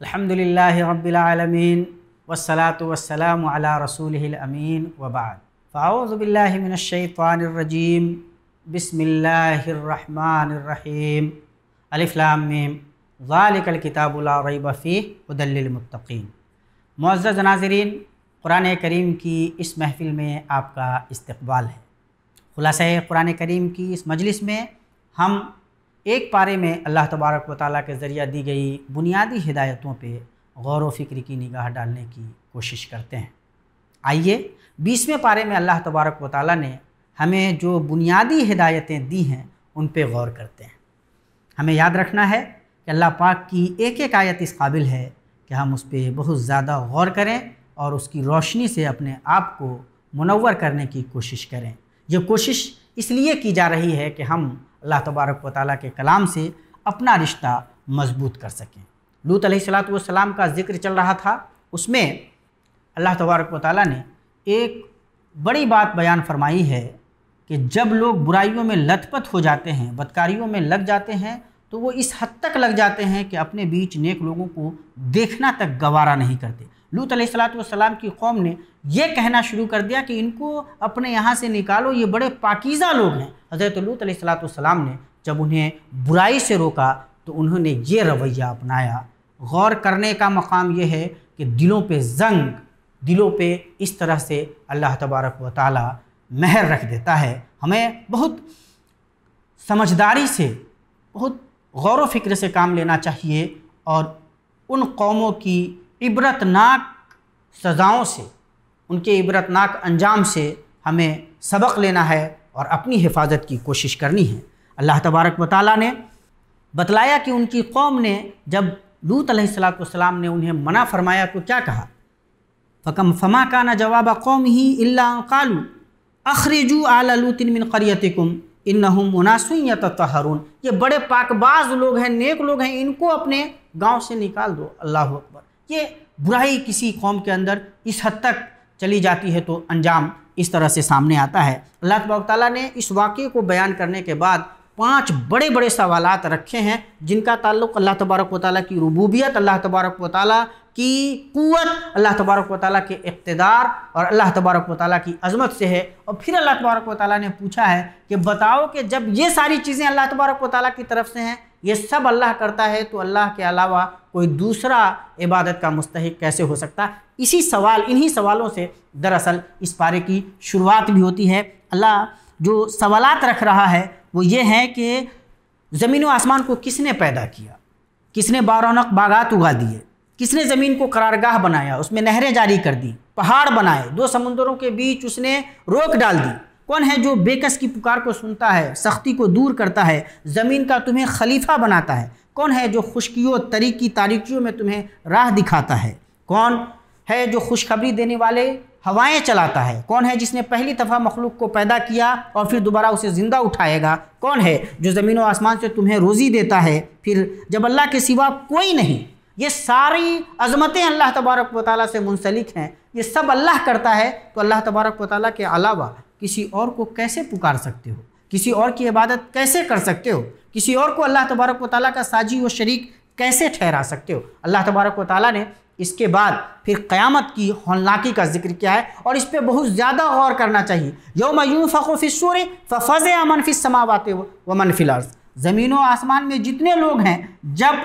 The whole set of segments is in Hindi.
अल्हम्दुलिल्लाहि रब्बिल आलमीन वस्सलातु वस्सलामु अला रसूलिहिल अमीन व बाद फ़अऊज़ु बिल्लाहि मिनश शैतानिर रजीम बिस्मिल्लाहिर रहमानिर रहीम अलिफ लाम मीम ज़ालिकल किताबु ला रैब फ़ीहि हुदल लिल मुत्तक़ीन। मुअज़्ज़ज़ नाज़रीन, कुरान करीम की इस महफ़िल में आपका इस्तक़बाल है। खुलासा कुरान करीम की इस मजलिस में हम एक पारे में अल्लाह तबारक व तआला के ज़रिए दी गई बुनियादी हिदायतों पे गौर व फ़िक्र की निगाह डालने की कोशिश करते हैं। आइए 20वें पारे में अल्लाह तबारक व तआला ने हमें जो बुनियादी हिदायतें दी हैं उन पे गौर करते हैं। हमें याद रखना है कि अल्लाह पाक की एक एक आयत इस काबिल है कि हम उस पर बहुत ज़्यादा गौर करें और उसकी रोशनी से अपने आप को मुनव्वर करने की कोशिश करें। ये कोशिश इसलिए की जा रही है कि हम अल्लाह तबारक व तआला के कलाम से अपना रिश्ता मजबूत कर सकें। लूत अलैहिस्सलातु वस्सलाम का ज़िक्र चल रहा था, उसमें अल्लाह तबारक व तआला ने एक बड़ी बात बयान फरमाई है कि जब लोग बुराइयों में लथपथ हो जाते हैं, बदकारियों में लग जाते हैं, तो वो इस हद तक लग जाते हैं कि अपने बीच नेक लोगों को देखना तक गवारा नहीं करते। लूत अलैहिस्सलातु वस्सलाम की कौम ने यह कहना शुरू कर दिया कि इनको अपने यहाँ से निकालो, ये बड़े पाकीज़ा लोग हैं। हज़रत लूत अलैहिस्सलातु वस्सलाम ने जब उन्हें बुराई से रोका तो उन्होंने ये रवैया अपनाया। गौर करने का मकाम यह है कि दिलों पे ज़ंग, दिलों पे इस तरह से अल्लाह तबारक व तआला मेहर रख देता है। हमें बहुत समझदारी से, बहुत गौर व फिक्र से काम लेना चाहिए और उन कौमों की इबरतनाक सज़ाओं से, उनके इबरतनाक अंजाम से हमें सबक लेना है और अपनी हिफाजत की कोशिश करनी है। अल्लाह तबारक व तआला ने बतलाया कि उनकी कौम ने जब लूत अलैहिस्सलातु वस्सलाम ने उन्हें मना फरमाया तो क्या कहा, फ़मा काना जवाब कौमिही इल्ला अन क़ालू अख़रिजू आला लूतिन मिन क़रियतिकुम इन्नहुम उनासुन यततहरून। ये बड़े पाकबाज लोग हैं, नेक लोग हैं, इनको अपने गांव से निकाल दो। अल्लाहु अकबर। ये बुराई किसी कौम के अंदर इस हद तक चली जाती है तो अंजाम इस तरह से सामने आता है। अल्लाह तबारक व तआला ने इस वाक़े को बयान करने के बाद 5 बड़े बड़े सवालात रखे हैं जिनका ताल्लुक़ अल्लाह तबारक व तआला की रुबूबियत, अल्लाह तबारक व तआला की क़ुव्वत, अल्लाह तबारक व तआला के इक़्तिदार और अल्लाह तबारक व तआला की अज़मत से है। और फिर अल्लाह तबारक व तआला ने पूछा है कि बताओ कि जब ये सारी चीज़ें अल्लाह तबारक व तआला की तरफ से हैं, ये सब अल्लाह करता है, तो अल्लाह के अलावा कोई दूसरा इबादत का मुस्तहिक कैसे हो सकता है। इन्हीं सवालों से दरअसल इस पारे की शुरुआत भी होती है। अल्लाह जो सवालात रख रहा है वो ये है कि ज़मीन व आसमान को किसने पैदा किया, किसने बारौनक बागात उगा दिए, किसने ज़मीन को करारगाह बनाया, उसमें नहरें जारी कर दी, पहाड़ बनाए, 2 समुंदरों के बीच उसने रोक डाल दी। कौन है जो बेकस की पुकार को सुनता है, सख्ती को दूर करता है, ज़मीन का तुम्हें खलीफा बनाता है। कौन है जो खुश्कियों तरीकी तारीकियों में तुम्हें राह दिखाता है। कौन है जो खुशखबरी देने वाले हवाएं चलाता है। कौन है जिसने पहली दफ़ा मखलूक को पैदा किया और फिर दोबारा उसे ज़िंदा उठाएगा। कौन है जो ज़मीन व आसमान से तुम्हें रोज़ी देता है फिर जब अल्लाह के सिवा कोई नहीं। ये सारी अज़मतें अल्लाह तबारक व तआला से मुंसलिक हैं। ये सब अल्लाह करता है, तो अल्लाह तबारक व तआला के अलावा किसी और को कैसे पुकार सकते हो, किसी और की इबादत कैसे कर सकते हो, किसी और को अल्लाह तबारक व तआला का साजी व शरीक कैसे ठहरा सकते हो। अल्लाह तबारक व तआला ने इसके बाद फिर क़यामत की हौलनाकी का जिक्र किया है और इस पर बहुत ज़्यादा गौर करना चाहिए। यौम युनफ़ख़ु फ़िस्सूरि फ़फ़ज़िअ मन फ़िस समावाति व मन फ़िल अर्ज़। ज़मीन व आसमान में जितने लोग हैं, जब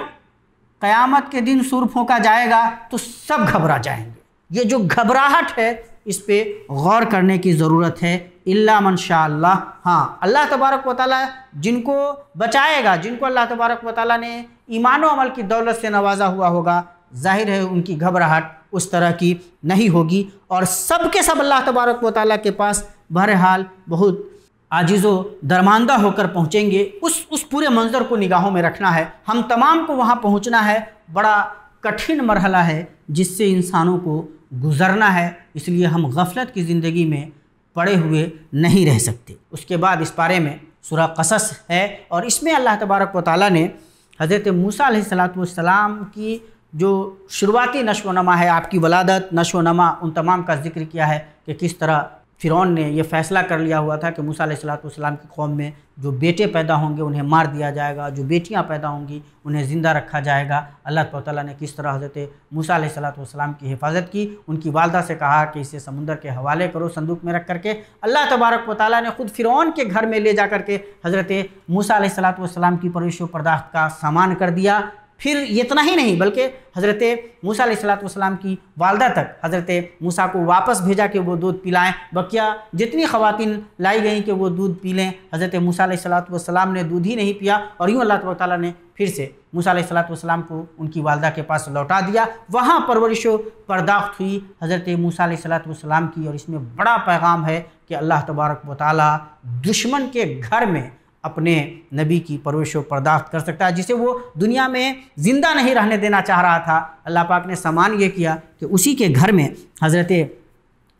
क़यामत के दिन सूर फूंका जाएगा तो सब घबरा जाएंगे। ये जो घबराहट है इस पे गौर करने की ज़रूरत है। इल्ला मन शा अल्लाह, हाँ, अल्लाह तबारक व तआला जिनको बचाएगा, जिनको अल्लाह तबारक व तआला ने ईमान व अमल की दौलत से नवाजा हुआ होगा, जाहिर है उनकी घबराहट उस तरह की नहीं होगी। और सब के सब अल्लाह तबारक व तआला के पास बहरहाल बहुत आजिज़ो दरमांदा होकर पहुँचेंगे। उस पूरे मंज़र को निगाहों में रखना है। हम तमाम को वहाँ पहुँचना है। बड़ा कठिन मरहला है जिससे इंसानों को गुज़रना है, इसलिए हम गफलत की ज़िंदगी में पड़े हुए नहीं रह सकते। उसके बाद इस पारे में सूरह क़सस है और इसमें अल्लाह तबारक व तआला ने हज़रत मूसा अलैहिस्सलातु वस्सलाम की जो शुरुआती नशो नमा है, आपकी वलादत, नशो नमा, उन तमाम का जिक्र किया है कि किस तरह फ़िरौन ने ये फ़ैसला कर लिया हुआ था कि मूसा अलैहिस्सलाम की कौम में जो बेटे पैदा होंगे उन्हें मार दिया जाएगा, जो बेटियां पैदा होंगी उन्हें ज़िंदा रखा जाएगा। अल्लाह ताला ने किस तरह हज़रत मूसा अलैहिस्सलाम की हिफाजत की। उनकी वालदा से कहा कि इसे समुंदर के हवाले करो संदूक में रख करके। अल्लाह तबारक व तआला ने ख़ुद फ़िरौन के घर में ले जा करके हज़रत मूसा अलैहिस्सलाम की परवरिश व पर्दाश्त का सामान कर दिया। फिर इतना ही नहीं बल्कि हज़रत मूसा अलैहिस्सलाम की वालदा तक हज़रत मूसा को वापस भेजा कि वो दूध पिलाएं। बकिया जितनी ख़वातीन लाई गई कि वो दूध पी लें, हज़रत मूसा अलैहिस्सलाम ने दूध ही नहीं पिया और यूँ अल्लाह ताला ने फिर से मूसा अलैहिस्सलाम को उनकी वालदा के पास लौटा दिया। वहाँ परवरिश व पर्दाश्त हुई हज़रत मूसा अलैहिस्सलाम की। और इसमें बड़ा पैगाम है कि अल्लाह तबारक व तआला दुश्मन के घर में अपने नबी की परवरिश व पर्दाश्त कर सकता है, जिसे वो दुनिया में ज़िंदा नहीं रहने देना चाह रहा था। अल्लाह पाक ने सामान ये किया कि उसी के घर में हज़रत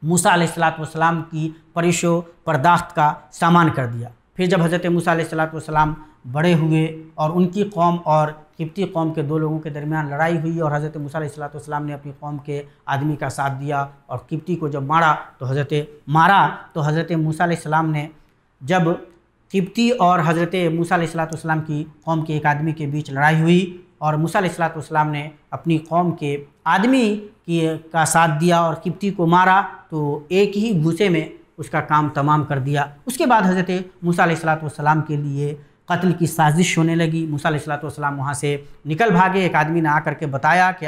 मूसा अलैहिस्सलाम की परवरिश व पर्दाश्त का सामान कर दिया। फिर जब हज़रत मूसा अलैहिस्सलाम बड़े हुए और उनकी कौम और किब्ती कौम के दो लोगों के दरमियान लड़ाई हुई और हज़रत मूसा अलैहिस्सलाम ने अपनी कौम के आदमी का साथ दिया और किब्ती को जब मारा तो हज़रत मूसा अलैहिस्सलाम ने, जब किब्ती और हज़रत मूसा अलैहिस्सलाम की कौम के एक आदमी के बीच लड़ाई हुई और मूसा अलैहिस्सलाम ने अपनी कौम के आदमी का साथ दिया और किब्ती को मारा, तो एक ही घूसे में उसका काम तमाम कर दिया। उसके बाद हज़रत मूसा अलैहिस्सलाम के लिए कत्ल की साजिश होने लगी। मूसा अलैहिस्सलाम वहाँ से निकल भागे। एक आदमी ने आकर के बताया कि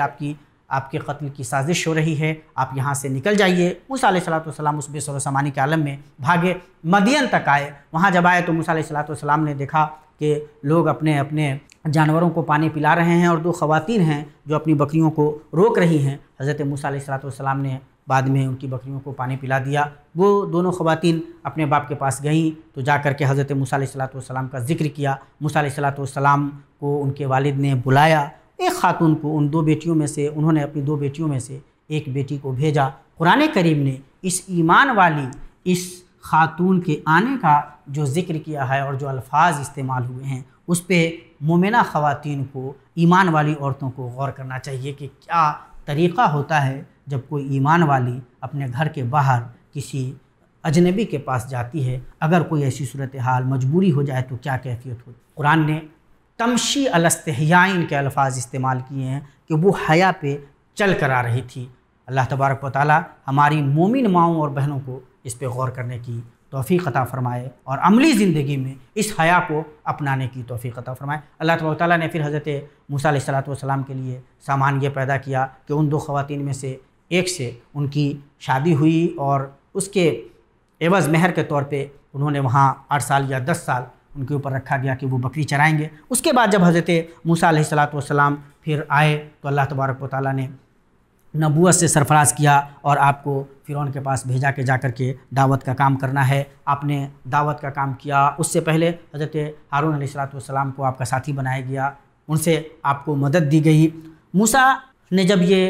आपके कत्ल की साजिश हो रही है, आप यहाँ से निकल जाइए। मूसा अलैहिस्सलाम उस बेसर सामानी के आलम में भागे, मदियन तक आए। वहाँ जब आए तो मूसा अलैहिस्सलाम ने देखा कि लोग अपने अपने जानवरों को पानी पिला रहे हैं और दो ख़वातीन हैं जो अपनी बकरियों को रोक रही हैं। हज़रत मूसा अलैहिस्सलाम ने बाद में उनकी बकरियों को पानी पिला दिया। वो दोनों ख़वातीन अपने बाप के पास गईं तो जा कर के हज़रत मूसा अलैहिस्सलाम का ज़िक्र किया। मूसा अलैहिस्सलाम को उनके वालिद ने बुलाया। एक ख़ातून को उन्होंने अपनी दो बेटियों में से एक बेटी को भेजा। कुरान करीम ने इस ईमान वाली इस ख़ातून के आने का जो ज़िक्र किया है और जो अल्फाज इस्तेमाल हुए हैं उस पर मोमिना ख़वातीन को, ईमान वाली औरतों को गौर करना चाहिए कि क्या तरीक़ा होता है जब कोई ईमान वाली अपने घर के बाहर किसी अजनबी के पास जाती है। अगर कोई ऐसी सूरत हाल मजबूरी हो जाए तो क्या कैफियत हो। कुरान ने तमशी अलस्तहयाइन के अल्फाज इस्तेमाल किए हैं कि वो हया पे चल कर आ रही थी। अल्लाह तबारक व तआला हमारी मोमिन माओं और बहनों को इस पे गौर करने की तौफ़ीक़ अता फ़रमाए और अमली ज़िंदगी में इस हया को अपनाने की तौफ़ीक़ अता फ़रमाए। अल्लाह तबारक व तआला ने फिर हज़रत मूसा अलैहिस्सलाम के लिए सामान ये पैदा किया कि उन दो ख़वातीन में से एक से उनकी शादी हुई और उसके एवज़ महर के तौर पे उन्होंने वहाँ 8 साल या 10 साल उनके ऊपर रखा गया कि वो बकरी चराएंगे। उसके बाद जब हज़रत मूसा अलैहिस्सलाम फिर आए तो अल्लाह तबारक व तआला ने नबूवत से सरफराज किया और आपको फ़िरौन के पास भेजा के जा कर के दावत का काम करना है। आपने दावत का काम किया। उससे पहले हज़रत हारून अलैहिस्सलाम को आपका साथी बनाया गया, उनसे आपको मदद दी गई। मूसा ने जब ये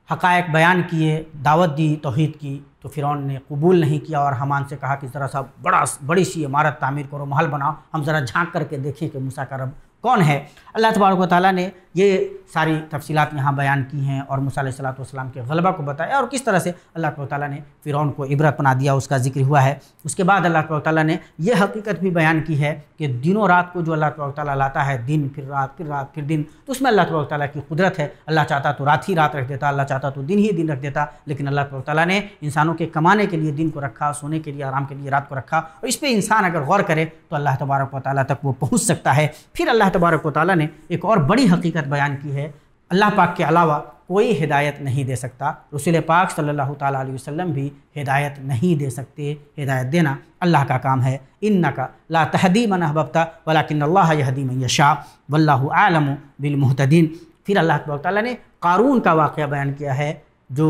हक़ायक़ बयान किए, दावत दी तौहीद की, तो फ़िरौन ने कबूल नहीं किया और हमान से कहा कि ज़रा सा बड़ी सी इमारत तामीर करो, महल बनाओ, हम ज़रा झांक करके देखें कि मूसा का रब कौन है। अल्लाह तबारक व तआला ने ये सारी तफसीलात यहाँ बयान की हैं और मूसा अलैहिस्सलाम के ग़लबा को बताया और किस तरह से अल्लाह तबारक व तआला ने फ़िरौन को इबरत बना दिया, उसका ज़िक्र हुआ है। उसके बाद अल्लाह तबारक व तआला ने यह हकीकत भी बयान की है कि दिनों रात को जो अल्लाह तबारक व तआला लाता है, दिन फिर रात फिर रात फिर दिन, तो उसमें अल्लाह तबारक व तआला की कुदरत है। अल्लाह चाहता तो रात ही रात रख देता, अल्लाह चाहता तो दिन ही दिन रख देता, लेकिन अल्लाह तबारक व तआला ने इंसानों के कमाने के लिए दिन को रखा, सोने के लिए, आराम के लिए रात को रखा। और इस पर इंसान अगर गौर करे तो अल्लाह तबारक व तआला तक वो पहुँच सकता है। फिर अल्लाह तबारक व तआला ने एक और बड़ी हकीकत बयान की है, अल्लाह पाक के अलावा कोई हिदायत नहीं दे सकता। रसूल पाक सल्लल्लाहु ताला अलैहि वसल्लम भी हिदायत नहीं दे सकते। हिदायत देना अल्लाह का काम है। इन्नका ला तहदी मन अहबब्ता वलाकिन्नल्लाह यहदी मन यशा वल्लाहु आलमु बिल मुहतदीन। फिर अल्लाह तबारक व तआला ने कारून का वाक़या बयान किया है जो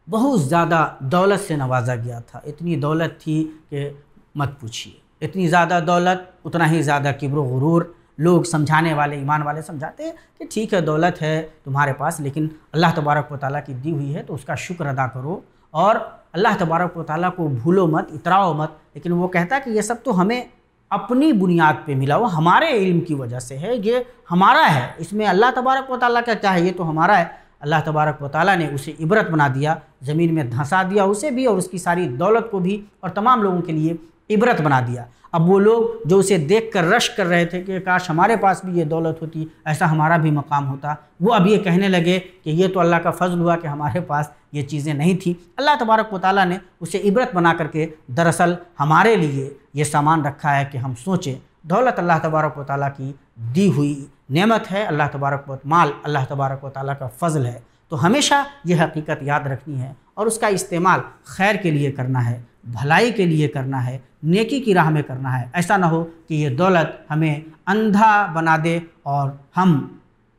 बहुत ज़्यादा दौलत से नवाजा गया था। इतनी दौलत थी कि मत पूछिए, इतनी ज़्यादा दौलत, उतना ही ज़्यादा किब्र व गुरूर। लोग समझाने वाले, ईमान वाले समझाते हैं कि ठीक है दौलत है तुम्हारे पास, लेकिन अल्लाह तबारक व तआला की दी हुई है तो उसका शुक्र अदा करो और अल्लाह तबारक व तआला को भूलो मत, इतराओ मत। लेकिन वो कहता है कि ये सब तो हमें अपनी बुनियाद पे मिला, वो हमारे इल्म की वजह से है, ये हमारा है, इसमें अल्लाह तबारक व तआला का क्या है, ये तो हमारा है। अल्लाह तबारक व तआला ने उसे इबरत बना दिया ज़मीन में धंसा दिया उसे भी और उसकी सारी दौलत को भी, और तमाम लोगों के लिए इबरत बना दिया। अब वो लोग जो उसे देखकर रश कर रहे थे कि काश हमारे पास भी ये दौलत होती, ऐसा हमारा भी मकाम होता, वो अब ये कहने लगे कि ये तो अल्लाह का फ़ज़ल हुआ कि हमारे पास ये चीज़ें नहीं थी। अल्लाह तबारक व तआला ने उसे इबरत बना करके दरअसल हमारे लिए ये सामान रखा है कि हम सोचें। दौलत अल्लाह तबारक व तआला की दी हुई नेमत है, अल्लाह तबारक व माल अल्लाह तबारक व तआला का फ़ज़ल है। तो हमेशा ये हकीकत याद रखनी है और उसका इस्तेमाल खैर के लिए करना है, भलाई के लिए करना है, नेकी की राह में करना है। ऐसा ना हो कि ये दौलत हमें अंधा बना दे और हम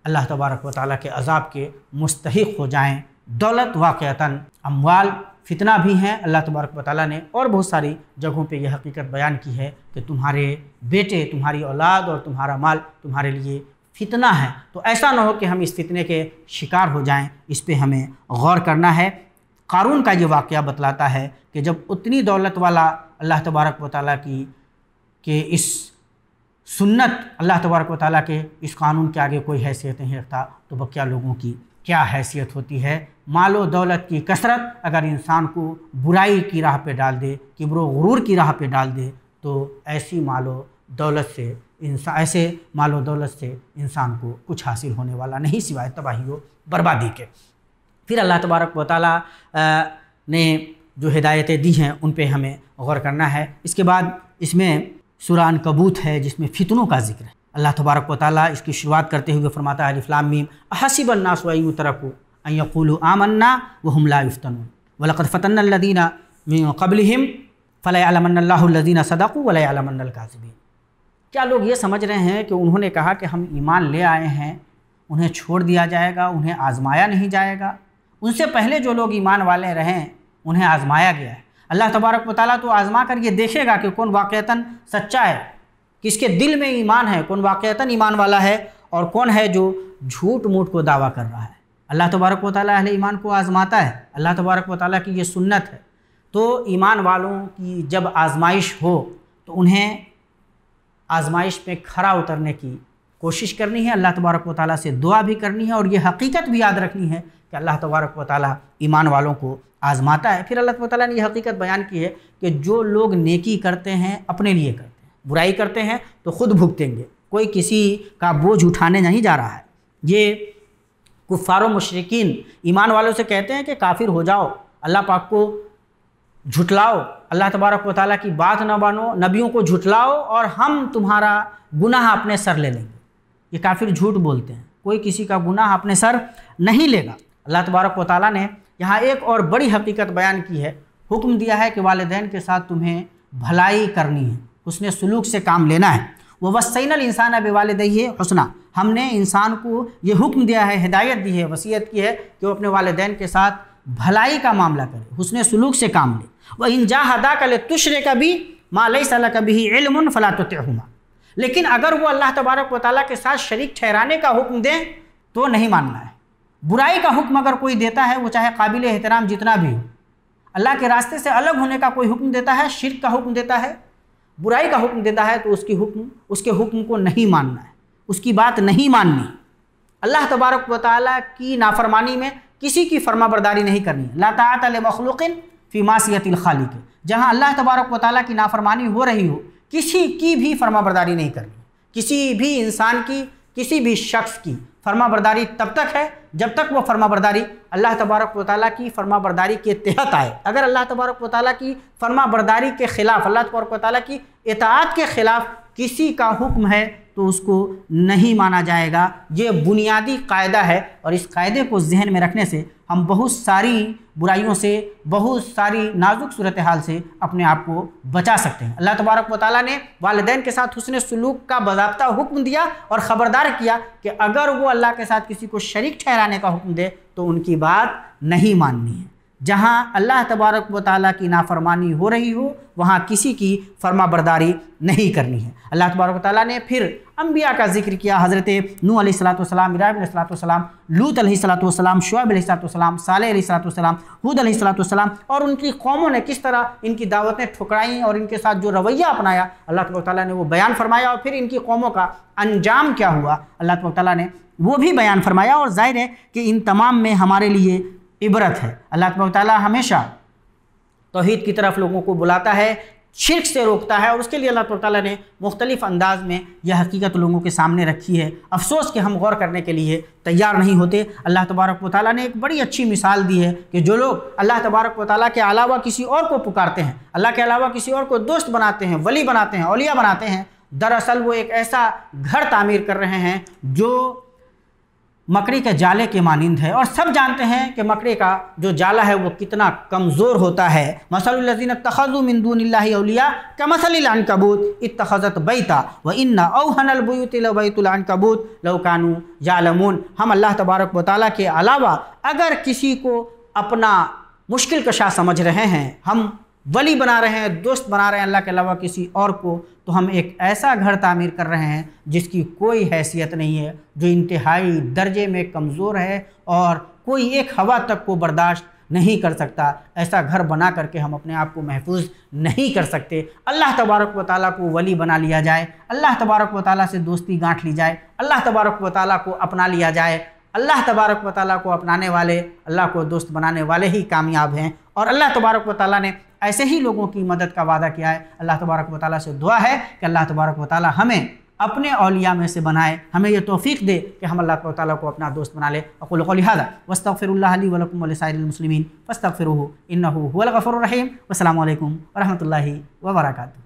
अल्लाह तबारक व तआला के अज़ाब के मुस्तहिक़ हो जाएं। दौलत वाक़अतन अम्वाल फितना भी हैं। अल्लाह तबारक व तआला ने और बहुत सारी जगहों पे यह हकीकत बयान की है कि तुम्हारे बेटे, तुम्हारी औलाद और तुम्हारा माल तुम्हारे लिए फितना है। तो ऐसा ना हो कि हम इस फितने के शिकार हो जाएं, इस पे हमें गौर करना है। क़ारून का ये वाक़या बतलाता है कि जब उतनी दौलत वाला अल्लाह तबारक व तआला की के इस सुन्नत, अल्लाह तबारक व तआला के इस कानून के आगे कोई हैसियत नहीं रखता, तो बकिया लोगों की क्या हैसियत होती है। मालो दौलत की कसरत अगर इंसान को बुराई की राह पे डाल दे, किब्रो गुरूर की राह पे डाल दे, तो ऐसे मालो दौलत से इंसान को कुछ हासिल होने वाला नहीं सिवाय तबाही व बर्बादी के। फिर अल्लाह तबारक व तआला ने जो हिदायतें दी हैं उन पे हमें गौर करना है। इसके बाद इसमें सूरह अनकबूत है जिसमें फितनों का जिक्र है। अल्लाह तबारक व तआला इसकी शुरुआत करते हुए फरमाता है अलिफ लाम मीम अहसिबन्नासु अन युतरकू अन यक़ूलू आमन्ना व हुम ला युफ्तनून वलक़द फ़तन्ना अल्लज़ीना मिन क़ब्लिहिम फ़लयअलमन्नल्लाहु अल्लज़ीना सदक़ू व लयअलमन्नल काज़िबीन। क्या लोग ये समझ रहे हैं कि उन्होंने कहा कि हम ईमान ले आए हैं, उन्हें छोड़ दिया जाएगा, उन्हें आज़माया नहीं जाएगा? उनसे पहले जो लोग ईमान वाले रहें उन्हें आज़माया गया है। अल्लाह तबारक व तआला तो आज़मा कर ये देखेगा कि कौन वाक़अतन सच्चा है, किसके दिल में ईमान है, कौन वाक़अतन ईमान वाला है और कौन है जो झूठ मूठ को दावा कर रहा है। अल्लाह तबारक व तआला अहले ईमान को आज़माता है। अल्लाह तबारक व तआला की ये सुन्नत है। तो ईमान वालों की जब आज़माइश हो तो उन्हें आज़माइश में खरा उतरने की कोशिश करनी है, अल्लाह तबारक व तआला से दुआ भी करनी है और ये हकीकत भी याद रखनी है कि अल्लाह तबारक व तआला ईमान वालों को आज़माता है। फिर अल्लाह तबारक व तआला ने यह हकीकत बयान की है कि जो लोग नेकी करते हैं अपने लिए करते हैं, बुराई करते हैं तो ख़ुद भुगतेंगे, कोई किसी का बोझ उठाने नहीं जा रहा है। ये कुफ़ार व मुशरिकीन ईमान वालों से कहते हैं कि काफिर हो जाओ, अल्लाह पाक को झुटलाओ, अल्लाह तबारक व तआला की बात न मानो, नबियों को झुटलाओ और हम तुम्हारा गुनाह अपने सर ले लेंगे। ये काफिर झूठ बोलते हैं, कोई किसी का गुनाह अपने सर नहीं लेगा। अल्लाह तबारक व तआला ने यहाँ एक और बड़ी हकीकत बयान की है। हुक्म दिया है कि वालिदैन के साथ तुम्हें भलाई करनी है, हुस्ने सुलूक से काम लेना है। वह वस्सैनल इंसान बिवालिदैहि हुस्ना, हमने इंसान को ये हुक्म दिया है, हिदायत दी है, वसीयत की है कि वो अपने वालिदैन के साथ भलाई का मामला करे, हुस्ने सुलूक से काम ले। वह इन जाहदाका लितुश्रिका बी मा लैसा लका बिही इल्मुन फला तुतिअहुमा, लेकिन अगर वो अल्लाह तबारक व तआला के साथ शरीक ठहराने का हुक्म दें तो नहीं मानना है। बुराई का हुक्म अगर कोई देता है, वो चाहे काबिल एहतराम जितना भी हो, अल्लाह के रास्ते से अलग होने का कोई हुक्म देता है, शिर्क का हुक्म देता है, बुराई का हुक्म देता है, तो उसके हुक्म को नहीं मानना है, उसकी बात नहीं माननी। अल्लाह तबारक व तआला की नाफरमानी में किसी की फर्माबरदारी नहीं करनी। ला ताअता लि मखलूकिन फ़ी मासियतिल खालिक, जहाँ अल्लाह तबारक व तआला की नाफरमानी हो रही हो किसी की भी फर्माबरदारी नहीं करनी। किसी भी इंसान की, किसी भी शख्स की फर्माबरदारी तब तक है जब तक वो फर्माबरदारी अल्लाह तबारक व तआला की फर्माबरदारी के तहत आए। अगर अल्लाह तबारक व तआला की फर्माबरदारी के ख़िलाफ़, अल्लाह तबारक व तआला की इताअत के ख़िलाफ़ किसी का हुक्म है तो उसको नहीं माना जाएगा। ये बुनियादी कायदा है और इस कायदे को जहन में रखने से हम बहुत सारी बुराइयों से, बहुत सारी नाजुक सूरत हाल से अपने आप को बचा सकते हैं। अल्लाह तबारक व तआला ने वालिदैन के साथ हुस्न सलूक का बाज़ाब्ता हुक्म दिया और ख़बरदार किया कि अगर वो अल्लाह के साथ किसी को शरीक ठहराने का हुक्म दे तो उनकी बात नहीं माननी है। जहाँ अल्लाह तबारक व तआला की नाफरमानी हो रही हो वहाँ किसी की फर्माबरदारी नहीं करनी है। अल्लाह तबारक व तआला ने फिर अम्बिया का जिक्र किया। हज़रत नूह अलैहिस्सलाम, इब्राहीम अलैहिस्सलाम, लूत अलैहिस्सलाम, शुआइब अलैहिस्सलाम, सालेह अलैहिस्सलाम, हूद अलैहिस्सलाम और उनकी कौमों ने किस तरह इनकी दावतें ठुकराई और इनके साथ जो रवैया अपनाया अल्लाह तबारक व तआला ने वो बयान फरमाया। और फिर इनकी कौमों का अंजाम क्या हुआ अल्लाह तबारक व तआला ने वो भी बयान फरमाया। और जाहिर है कि इन तमाम में हमारे लिए इबरत है। अल्लाह तबारक ताला हमेशा तौहीद की तरफ लोगों को बुलाता है, शिर्क से रोकता है, और उसके लिए अल्लाह तबारक ताला ने मुख्तलिफ़ अंदाज में यह हकीकत लोगों के सामने रखी है। अफसोस कि हम गौर करने के लिए तैयार नहीं होते। अल्लाह तबारक व ताला ने एक बड़ी अच्छी मिसाल दी है कि जो लोग अल्लाह तबारक व ताला के अलावा किसी और को पुकारते हैं, अल्लाह के अलावा किसी और को दोस्त बनाते हैं, वली बनाते हैं, औलिया बनाते हैं, दरअसल वो एक ऐसा घर तामीर कर रहे हैं जो मकड़ी के जाले के मानिंद है। और सब जानते हैं कि मकड़ी का जो जाला है वो कितना कमज़ोर होता है। मसलुल लज़ीना इत्तख़ज़ू मिन दूनिल्लाहि औलिया कमसलिल अनकबूत इत्तख़ज़त बैता व इन्ना औहनल बुयूति लबैतुल अनकबूत लौ कानू यालमून। हम अल्लाह तबारक व तआला के अलावा अगर किसी को अपना मुश्किल कशा समझ रहे हैं, हम वली बना रहे हैं, दोस्त बना रहे हैं अल्लाह के अलावा किसी और को, तो हम एक ऐसा घर तामीर कर रहे हैं जिसकी कोई हैसियत नहीं है, जो इंतहाई दर्जे में कमज़ोर है और कोई एक हवा तक को बर्दाश्त नहीं कर सकता। ऐसा घर बना करके हम अपने आप को महफूज नहीं कर सकते। अल्लाह तबारक व तआला को वली बना लिया जाए, अल्लाह तबारक व तआला से दोस्ती गांठ ली जाए, अल्लाह तबारक व तआला को अपना लिया जाए। अल्लाह तबारक व तआला को अपनाने वाले, अल्लाह को दोस्त बनाने वाले ही कामयाब हैं। और अल्लाह तबारक व तआला ने ऐसे ही लोगों की मदद का वादा किया है। अल्लाह तबारक व तआला से दुआ है कि अल्लाह तबारक व तआला हमें अपने औलिया में से बनाए, हमें यह तौफीक दे कि हम अल्लाह तआला को अपना दोस्त बना ले। अक़ूलु क़ौली हाज़ा वस्तग़फ़िरुल्लाह ली व लकुम व लिसाइरिल मुस्लिमीन फ़स्तग़फ़िरूहु इन्नहु हुवल गफ़ूरुर रहीम। अस्सलामु अलैकुम व रहमतुल्लाहि व बरकातुहू।